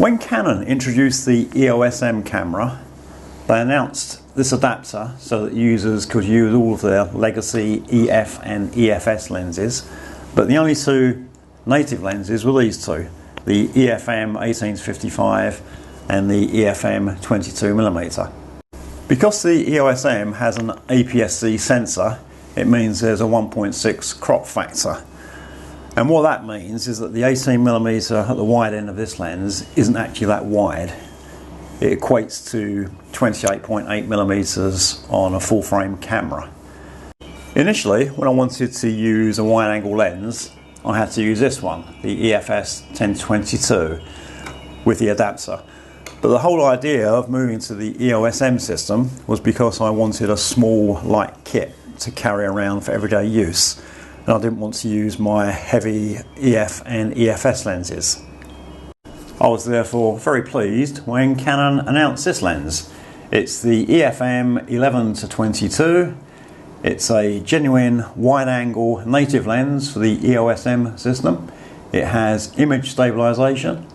When Canon introduced the EOS M camera, they announced this adapter so that users could use all of their legacy EF and EFS lenses, but the only two native lenses were these two, the EF-M 18-55 and the EF-M 22mm. Because the EOS M has an APS-C sensor, it means there's a 1.6 crop factor. And what that means is that the 18mm at the wide end of this lens isn't actually that wide. It equates to 28.8mm on a full frame camera. Initially, when I wanted to use a wide angle lens, I had to use this one, the EFS 10-22, with the adapter. But the whole idea of moving to the EOS M system was because I wanted a small, light kit to carry around for everyday use. And I didn't want to use my heavy EF and EFS lenses. I was therefore very pleased when Canon announced this lens. It's the EF-M 11-22. It's a genuine wide-angle native lens for the EOS M system. It has image stabilization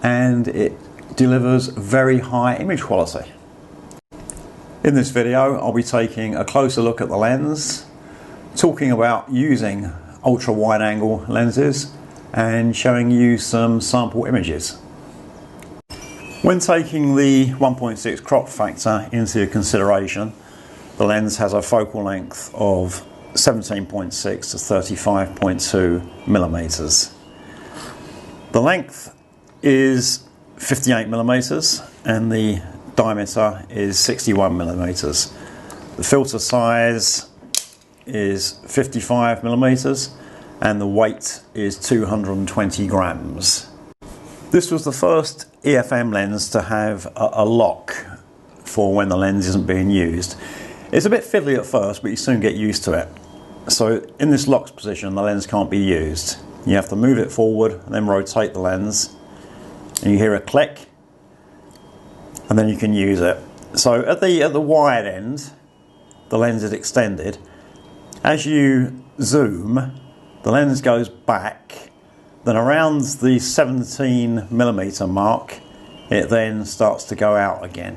and it delivers very high image quality. In this video, I'll be taking a closer look at the lens, talking about using ultra wide angle lenses and showing you some sample images. When taking the 1.6 crop factor into consideration, the lens has a focal length of 17.6 to 35.2mm. The length is 58mm and the diameter is 61mm. The filter size is 55mm and the weight is 220 grams. This was the first EF-M lens to have a lock for when the lens isn't being used. It's a bit fiddly at first, but you soon get used to it. So in this locked position, the lens can't be used. You have to move it forward and then rotate the lens, and you hear a click, and then you can use it. So at the wide end, the lens is extended. As you zoom, the lens goes back, then around the 17mm mark, it then starts to go out again.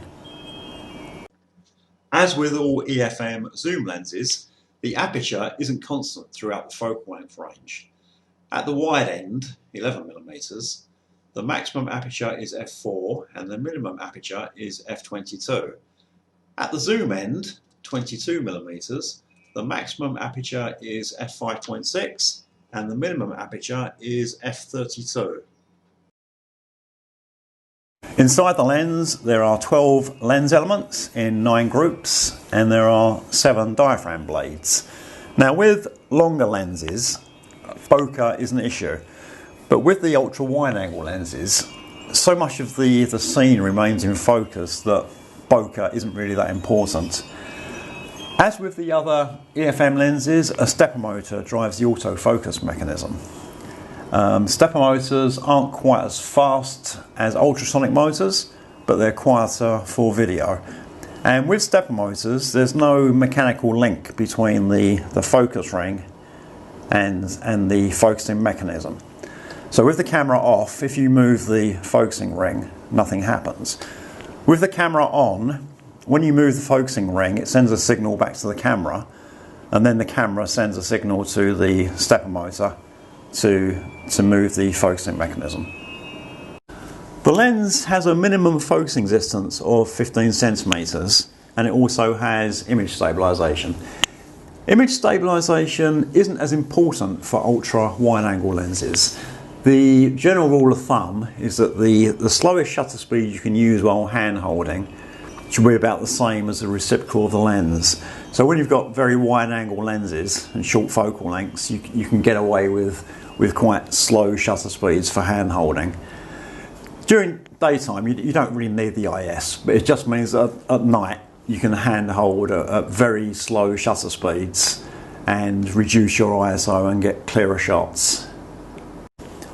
As with all EF-M zoom lenses, the aperture isn't constant throughout the focal length range. At the wide end, 11mm, the maximum aperture is f4 and the minimum aperture is f22. At the zoom end, 22mm, the maximum aperture is f5.6 and the minimum aperture is f32. Inside the lens there are 12 lens elements in 9 groups and there are 7 diaphragm blades. Now with longer lenses, bokeh is an issue, but with the ultra wide angle lenses, so much of the scene remains in focus that bokeh isn't really that important. As with the other EF-M lenses, a stepper motor drives the autofocus mechanism. Stepper motors aren't quite as fast as ultrasonic motors, but they're quieter for video. And with stepper motors, there's no mechanical link between the focus ring and the focusing mechanism. So with the camera off, if you move the focusing ring, nothing happens. With the camera on, when you move the focusing ring, it sends a signal back to the camera, and then the camera sends a signal to the stepper motor to move the focusing mechanism. The lens has a minimum focusing distance of 15cm, and it also has image stabilization. Image stabilization isn't as important for ultra wide angle lenses. The general rule of thumb is that the slowest shutter speed you can use while hand holding should be about the same as the reciprocal of the lens. So when you've got very wide angle lenses and short focal lengths, you can get away with quite slow shutter speeds for hand holding. During daytime you don't really need the IS, but it just means that at night you can hand hold at very slow shutter speeds and reduce your ISO and get clearer shots.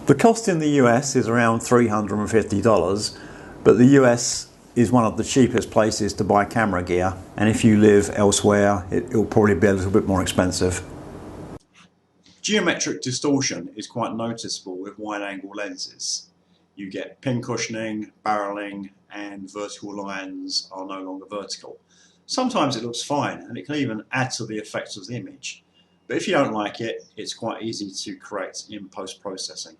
The cost in the US is around $350, but the US is one of the cheapest places to buy camera gear, and if you live elsewhere it'll probably be a little bit more expensive. Geometric distortion is quite noticeable with wide angle lenses. You get pin cushioning, barreling, and vertical lines are no longer vertical. Sometimes it looks fine and it can even add to the effect of the image. But if you don't like it, it's quite easy to correct in post-processing.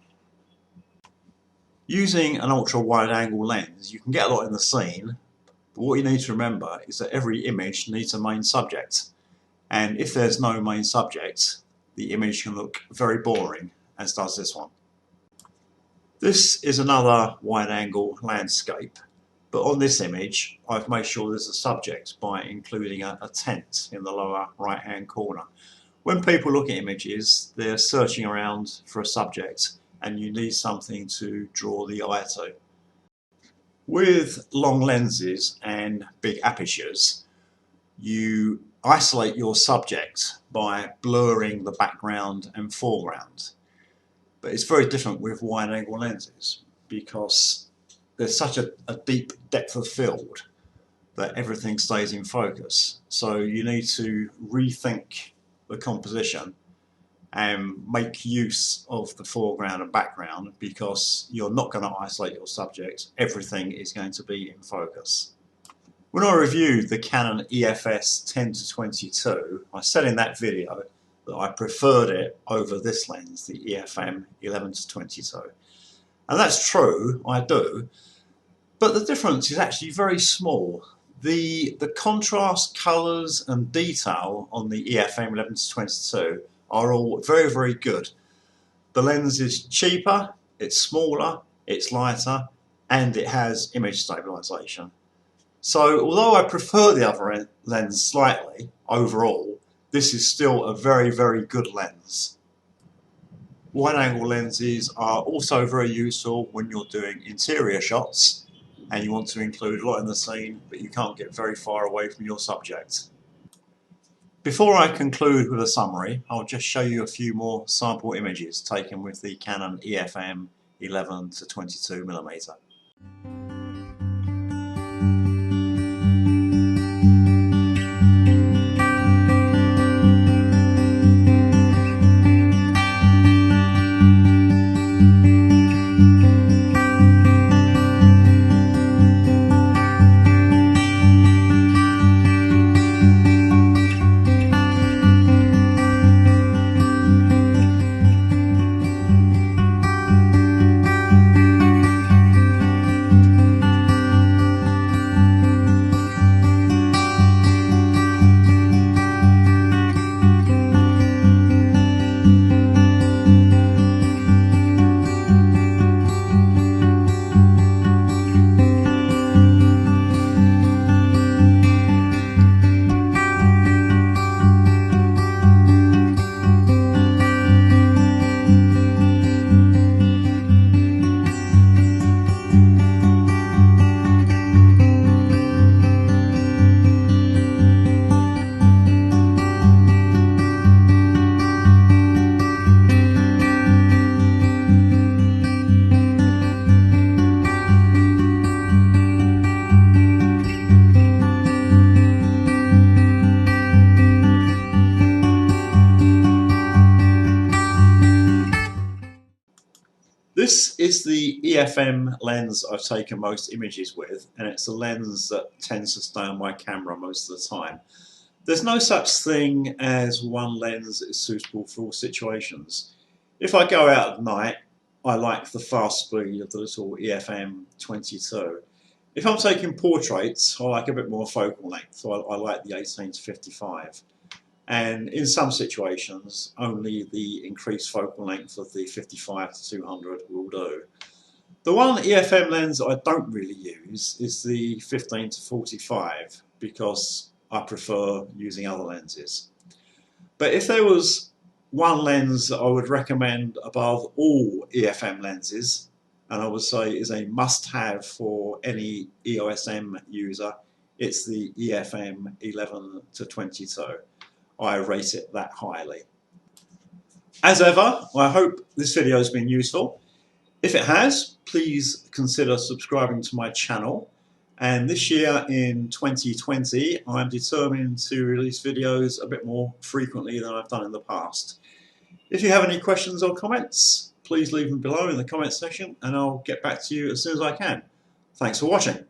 Using an ultra-wide angle lens, you can get a lot in the scene, but what you need to remember is that every image needs a main subject. And if there's no main subject, the image can look very boring, as does this one. This is another wide angle landscape, but on this image I've made sure there's a subject by including a tent in the lower right hand corner. When people look at images, they're searching around for a subject and you need something to draw the eye to. With long lenses and big apertures, you isolate your subject by blurring the background and foreground. But it's very different with wide angle lenses because there's such a deep depth of field that everything stays in focus. So you need to rethink the composition and make use of the foreground and background because you're not going to isolate your subject. Everything is going to be in focus. When I reviewed the Canon EF-S 10-22, I said in that video that I preferred it over this lens, the EF-M 11-22. And that's true, I do, but the difference is actually very small. The contrast, colours and detail on the EF-M 11-22 are all very, very good. The lens is cheaper, it's smaller, it's lighter, and it has image stabilization. So although I prefer the other lens slightly overall, this is still a very, very good lens. Wide angle lenses are also very useful when you're doing interior shots and you want to include a lot in the scene but you can't get very far away from your subject. Before I conclude with a summary, I'll just show you a few more sample images taken with the Canon EF-M 11-22mm. This is the EF-M lens I've taken most images with, and it's a lens that tends to stay on my camera most of the time. There's no such thing as one lens that is suitable for all situations. If I go out at night, I like the fast speed of the little EF-M 22. If I'm taking portraits, I like a bit more focal length, so I like the 18-55. And in some situations, only the increased focal length of the 55-200 will do. The one EF-M lens I don't really use is the 15-45 because I prefer using other lenses. But if there was one lens that I would recommend above all EF-M lenses, and I would say is a must-have for any EOS M user, it's the EF-M 11-22. I rate it that highly. As ever, I hope this video has been useful. If it has, please consider subscribing to my channel. And this year in 2020, I'm determined to release videos a bit more frequently than I've done in the past. If you have any questions or comments, please leave them below in the comments section and I'll get back to you as soon as I can. Thanks for watching.